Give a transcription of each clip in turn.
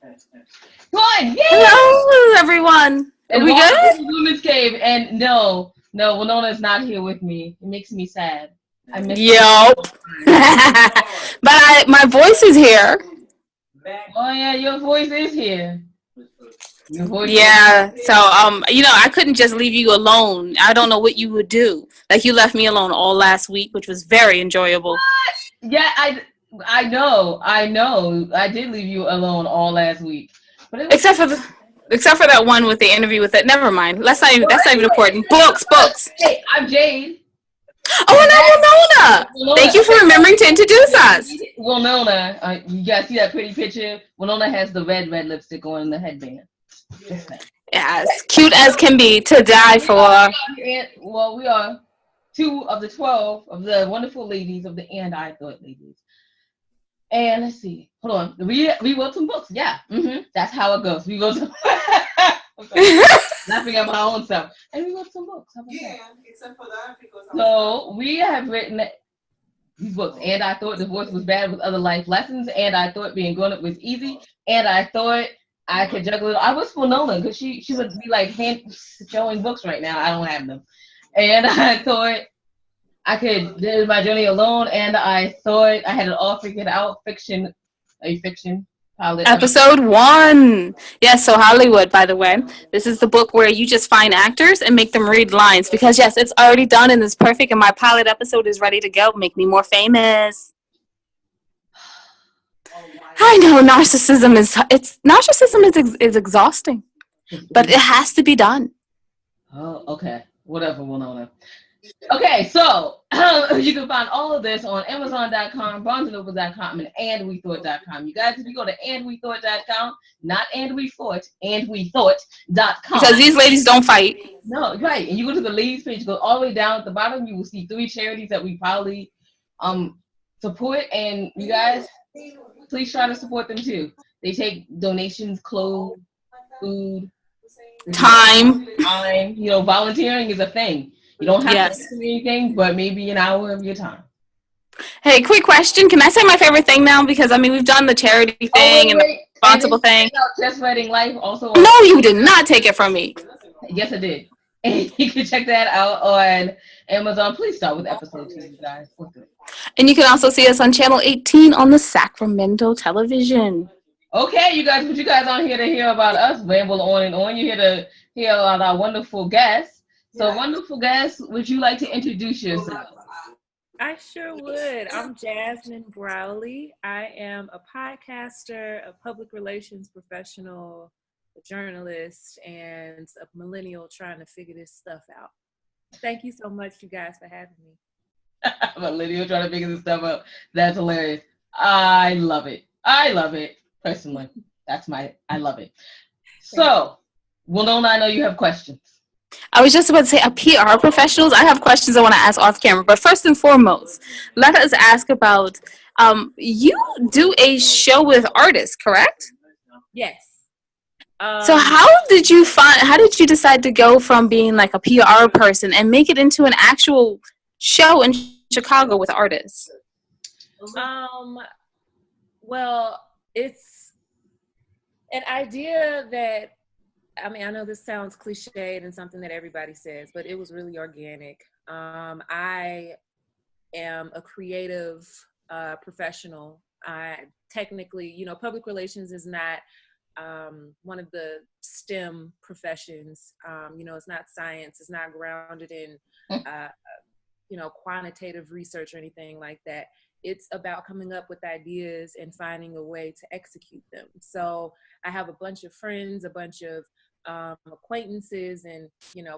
Come on, yay! Hello, everyone. Are we good? Women's Cave, and no, Wilnona's not here with me. It makes me sad. I miss her. Yup. But my voice is here. Oh yeah, your voice is here. Your voice Yeah. So I couldn't just leave you alone. I don't know what you would do. Like you left me alone all last week, which was very enjoyable. Yeah, I know. I did leave you alone all last week, but it was Except for that one with the interview with it. Never mind. That's not even important. Books. Hey, I'm Jade. Oh, and I'm Wilnona. Thank you for remembering to introduce us. Wilnona, you guys see that pretty picture? Wilnona has the red lipstick on the headband. Yes, cute as can be, to die for. Well, we are 2 of the 12 of the wonderful ladies of the And I Thought ladies. And let's see. Hold on. We wrote some books. Yeah. That's how it goes. We wrote some laughing at my own self. And we wrote some books. Except for the articles. So we have written these books. And I Thought Divorce Was Bad with Other Life Lessons. And I Thought Being Grown Up Was Easy. And I Thought I Could Juggle It. I was Wilnona because she would be like hand showing books right now. I don't have them. And I thought I could do my journey alone, and I thought I had it all figured out. Fiction pilot. Episode 1. Yes, so Hollywood, by the way. This is the book where you just find actors and make them read lines. Because, yes, it's already done and it's perfect, and my pilot episode is ready to go. Make me more famous. I know narcissism is exhausting, but it has to be done. Oh, okay. Whatever, Wilnona. Okay, so you can find all of this on Amazon.com, BarnesandNoble.com, and AndWeThought.com. You guys, if you go to AndWeThought.com, not AndWeThought, AndWeThought.com. Because these ladies don't fight. No, right. And you go to the ladies page, go all the way down at the bottom, you will see 3 charities that we probably support. And you guys, please try to support them too. They take donations, clothes, food, time. Volunteering is a thing. You don't have to do anything, but maybe an hour of your time. Hey, quick question. Can I say my favorite thing now? Because, we've done the charity thing and the responsible thing. Just Writing Life also. No, you did not take it from me. Yes, I did. And you can check that out on Amazon. Please start with episode 2, you guys. And you can also see us on Channel 18 on the Sacramento television. Okay, you guys, but you guys aren't here to hear about us ramble on and on. You're here to hear about our wonderful guests. So, wonderful guests, would you like to introduce yourself? I sure would. I'm Jasmine Browley. I am a podcaster, a public relations professional, a journalist, and a millennial trying to figure this stuff out. Thank you so much, you guys, for having me. Millennial trying to figure this stuff out. That's hilarious. I love it. Personally. I love it. So, Wilnona, I know you have questions. I was just about to say, PR professionals, I have questions I want to ask off camera. But first and foremost, let us ask about, you do a show with artists, correct? Yes. So how did you decide to go from being like a PR person and make it into an actual show in Chicago with artists? Well, it's an idea that, I know this sounds cliched and something that everybody says, but it was really organic. I am a creative professional. I technically, public relations is not one of the STEM professions. It's not science. It's not grounded in, quantitative research or anything like that. It's about coming up with ideas and finding a way to execute them. So I have a bunch of friends, a bunch of acquaintances, and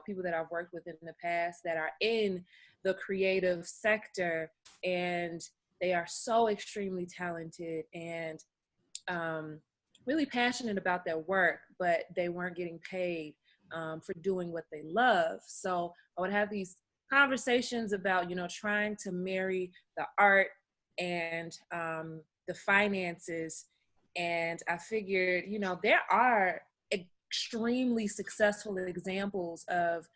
people that I've worked with in the past that are in the creative sector, and they are so extremely talented and really passionate about their work, but they weren't getting paid for doing what they love. So I would have these conversations about trying to marry the art and the finances. And I figured, there are extremely successful examples of,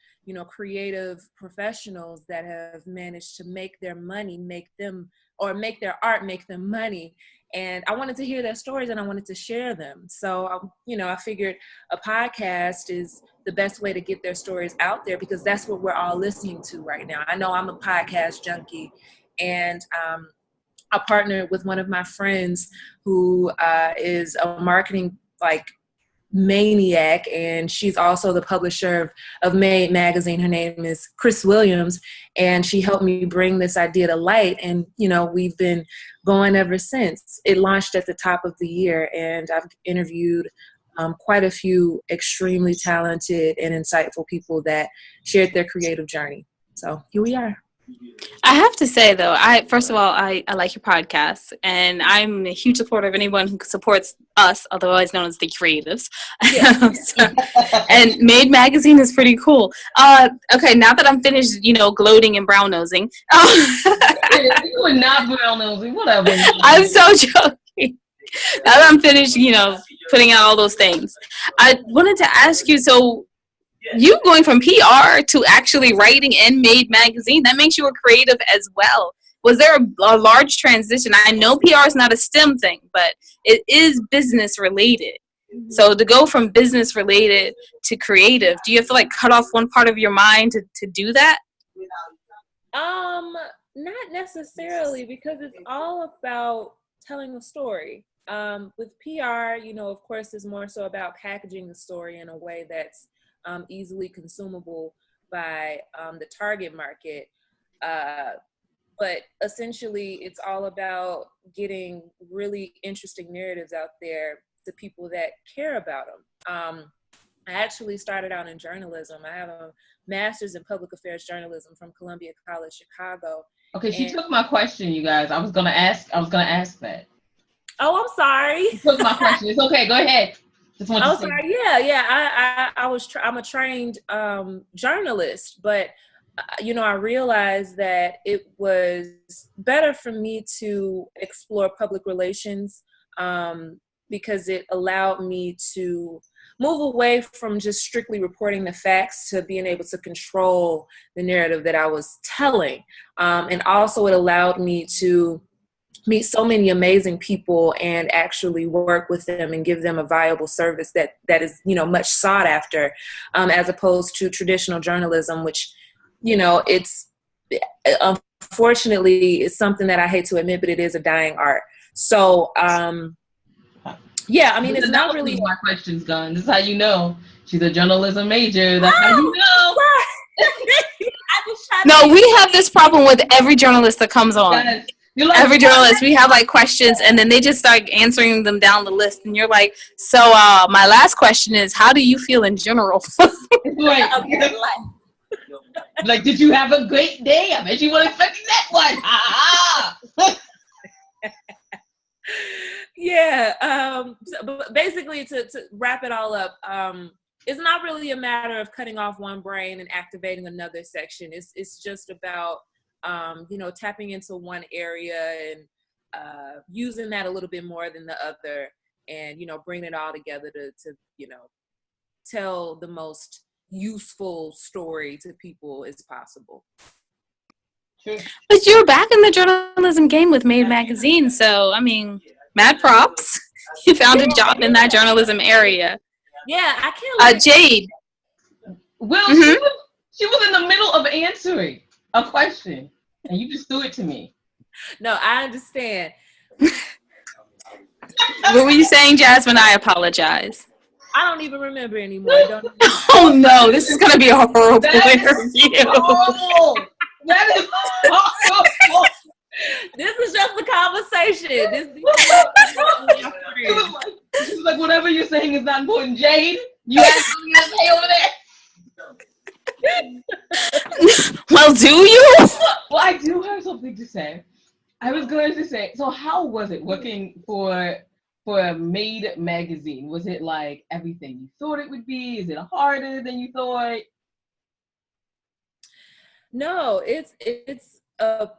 creative professionals that have managed to make their money, make them or make their art make them money. And I wanted to hear their stories and I wanted to share them. So, I figured a podcast is the best way to get their stories out there, because that's what we're all listening to right now. I know I'm a podcast junkie, and I partnered with one of my friends who is a marketing maniac, and she's also the publisher of Made magazine. Her name is Chris Williams, and she helped me bring this idea to light, and we've been going ever since. It launched at the top of the year, and I've interviewed quite a few extremely talented and insightful people that shared their creative journey. So here we are. I have to say, though, first of all, I like your podcast, and I'm a huge supporter of anyone who supports us, otherwise known as the creatives. Yeah. And Made magazine is pretty cool. Okay, now that I'm finished, gloating and brown nosing. You were not brown nosing, whatever. I'm so joking. Now that I'm finished, putting out all those things, I wanted to ask you, so you going from PR to actually writing and Made magazine, that makes you a creative as well. Was there a large transition? I know PR is not a STEM thing, but it is business related. So to go from business related to creative, do you have to cut off one part of your mind to do that? Not necessarily, because it's all about telling a story. With PR, of course, it's more so about packaging the story in a way that's easily consumable by the target market. But essentially, it's all about getting really interesting narratives out there to people that care about them. I actually started out in journalism. I have a master's in public affairs journalism from Columbia College Chicago. Okay, she took my question, you guys. I was gonna ask that. Oh, I'm sorry. She took my question. It's okay. Go ahead. Sorry. Yeah. I'm a trained journalist, but I realized that it was better for me to explore public relations because it allowed me to move away from just strictly reporting the facts to being able to control the narrative that I was telling. And also it allowed me to meet so many amazing people and actually work with them and give them a viable service that is, much sought after, as opposed to traditional journalism, which, it's unfortunately it's something that I hate to admit, but it is a dying art. So, it's not really my question's gone. This is how you know she's a journalism major. That's how you know. No, we have this problem with every journalist that comes on. Guys, every journalist, we have questions, and then they just start answering them down the list, and you're like, so my last question is, how do you feel in general? Like, did you have a great day? I bet you weren't expecting that one. Yeah. But basically, to wrap it all up, it's not really a matter of cutting off one brain and activating another section. It's just about tapping into one area and using that a little bit more than the other, and bringing it all together to tell the most useful story to people as possible. Sure. But you're back in the journalism game with Made magazine, so mad props. You found a job in that journalism area. Yeah, I can't. Jade. Well, she was in the middle of answering a question, and you just threw it to me. No, I understand. What were you saying, Jasmine? I apologize. I don't even remember anymore. Oh no, this is gonna be a horrible interview. Horrible. That is horrible. This is just a conversation. She was like, whatever you're saying is not important. Jade, you have something to say over there? Well, do you? Well, I do have something to say. I was going to say, so how was it working for a Made magazine? Was it like everything you thought it would be? Is it harder than you thought? No, it's a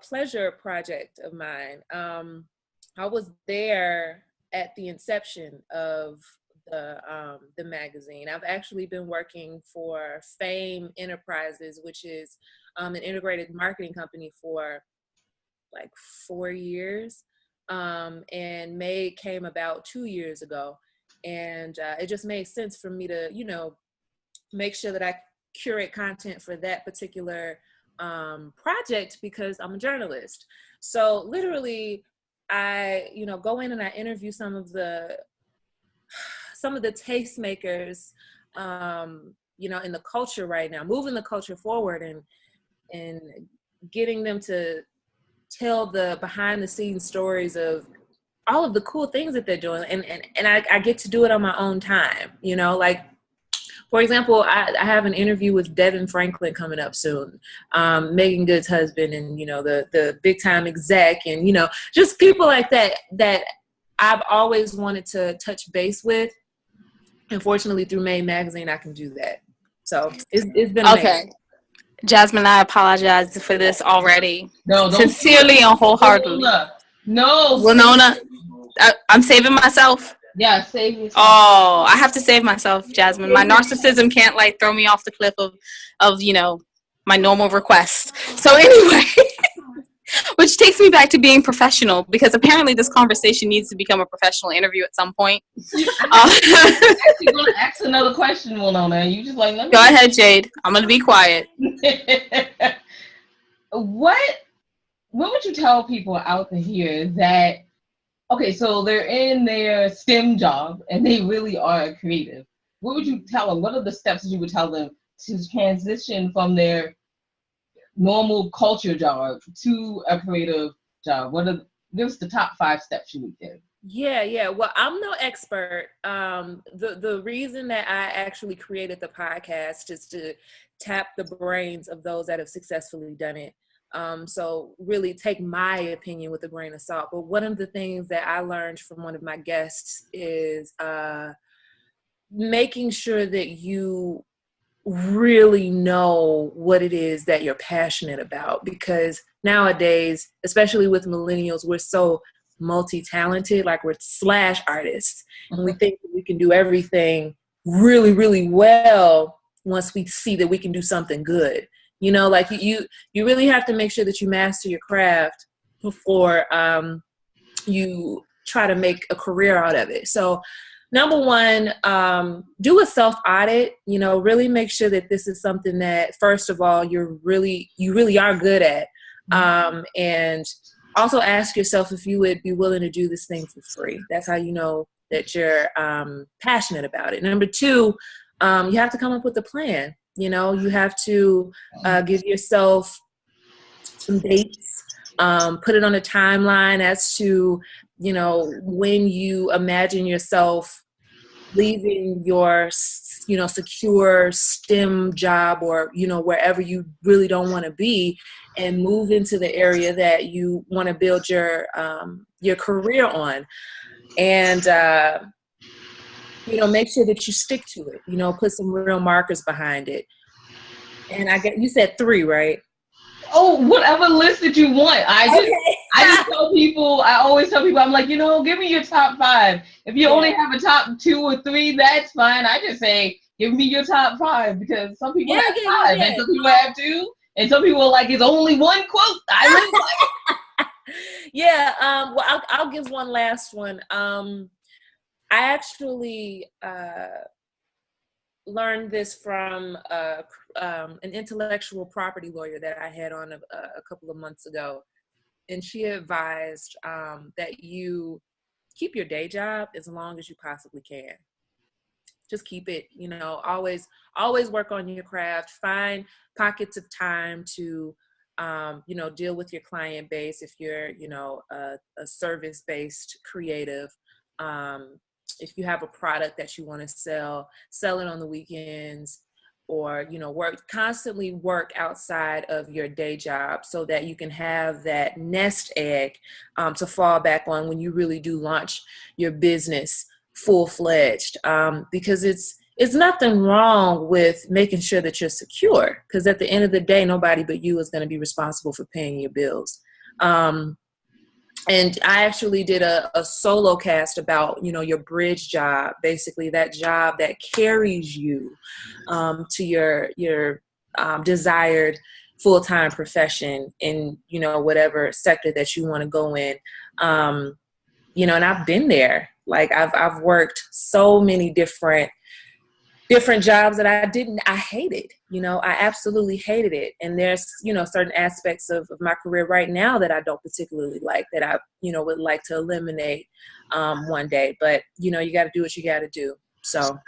pleasure project of mine. I was there at the inception of the magazine. I've actually been working for Fame Enterprises, which is an integrated marketing company for like 4 years. And May came about 2 years ago. And it just made sense for me to, you know, make sure that I curate content for that particular project because I'm a journalist. So literally I, you know, go in and I interview some of the tastemakers, you know, in the culture right now, moving the culture forward and getting them to tell the behind the scenes stories of all of the cool things that they're doing. And I get to do it on my own time, you know, like, for example, I have an interview with Devin Franklin coming up soon, Megan Good's husband, and, you know, the big time exec, and, you know, just people like that I've always wanted to touch base with. Unfortunately, through May Magazine, I can do that. So it's been amazing. Okay. Jasmine, I apologize for this already. No, don't sincerely and wholeheartedly. No, Wilnona, I'm saving myself. Yeah, save yourself. Oh, I have to save myself, Jasmine. My narcissism can't like throw me off the cliff of you know, my normal requests. So anyway, which takes me back to being professional, because apparently this conversation needs to become a professional interview at some point. I'm actually going to ask another question, Wilnona. You just like, let me go ahead, Jade. I'm going to be quiet. What would you tell people out there here that, okay, so they're in their STEM job and they really are creative. What would you tell them? What are the steps that you would tell them to transition from their normal culture job to a creative job? Give us the top 5 steps you would give. Yeah. Well, I'm no expert. The reason that I actually created the podcast is to tap the brains of those that have successfully done it. So really take my opinion with a grain of salt. But one of the things that I learned from one of my guests is making sure that you really know what it is that you're passionate about. Because nowadays, especially with millennials, we're so multi-talented, like we're / artists. And we think that we can do everything really, really well once we see that we can do something good. You know, like you really have to make sure that you master your craft before you try to make a career out of it. So number one, do a self-audit, you know, really make sure that this is something that, first of all, you really are good at. And also ask yourself if you would be willing to do this thing for free. That's how you know that you're passionate about it. Number two, you have to come up with a plan. You know, you have to give yourself some dates, put it on a timeline as to, you know, when you imagine yourself leaving your, you know, secure STEM job or, you know, wherever you really don't want to be, and move into the area that you want to build your career on. And, you know, make sure that you stick to it, you know, put some real markers behind it. And you said 3, right? Oh, whatever list that you want. I just tell people, I always tell people, I'm like, you know, give me your top 5. If you only have a top 2 or 3, that's fine. I just say, give me your top 5, because some people have 5 and some people have 2. And some people are like, it's only one quote. I really like it. Well, I'll give one last one. I actually learned this from an intellectual property lawyer that I had on a couple of months ago. And she advised that you keep your day job as long as you possibly can. Just keep it, you know, always work on your craft, find pockets of time to, you know, deal with your client base. If you're, you know, a service-based creative, if you have a product that you want to sell it on the weekends, or, you know, constantly work outside of your day job so that you can have that nest egg to fall back on when you really do launch your business full-fledged, because it's nothing wrong with making sure that you're secure, because at the end of the day, nobody but you is going to be responsible for paying your bills. And I actually did a solo cast about, you know, your bridge job, basically that job that carries you to your desired full-time profession in, whatever sector that you want to go in. And I've been there. Like I've worked so many different jobs that I hated, I absolutely hated it. And there's, certain aspects of my career right now that I don't particularly like, that I, would like to eliminate one day. But, you got to do what you got to do. So,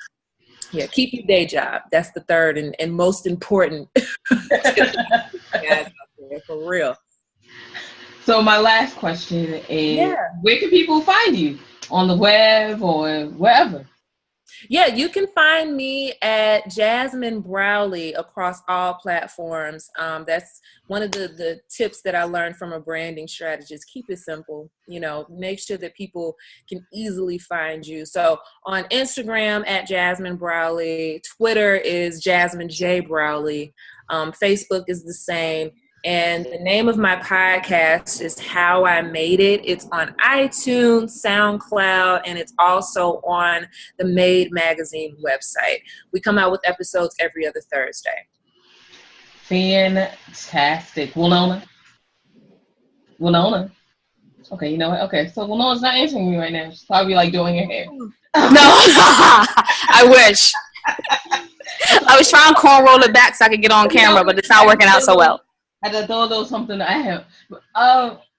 yeah, keep your day job. That's the third and most important. For real. So my last question is, where can people find you? On the web or wherever? Yeah, you can find me at Jasmine Browley across all platforms. That's one of the tips that I learned from a branding strategist. Keep it simple, make sure that people can easily find you. So on Instagram at Jasmine Browley, Twitter is Jasmine J. Browley, Facebook is the same. And the name of my podcast is How I Made It. It's on iTunes, SoundCloud, and it's also on the Made magazine website. We come out with episodes every other Thursday. Fantastic. Wilnona. Okay, you know what? Okay, so Wilnona's not answering me right now. She's probably like doing her hair. No, I wish. I was trying to cornroll it back so I could get on camera, but it's not working out so well. I had to throw a little something I have.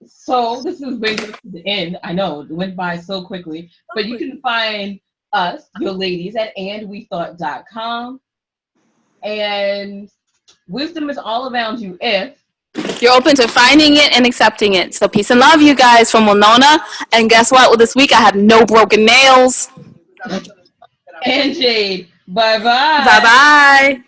So this is bringing us to the end. I know it went by so quickly, but you can find us, your ladies, at andwethought.com. And wisdom is all around you if you're open to finding it and accepting it. So peace and love, you guys, from Wilnona. And guess what? Well, this week I have no broken nails. And Jade. Bye-bye. Bye-bye.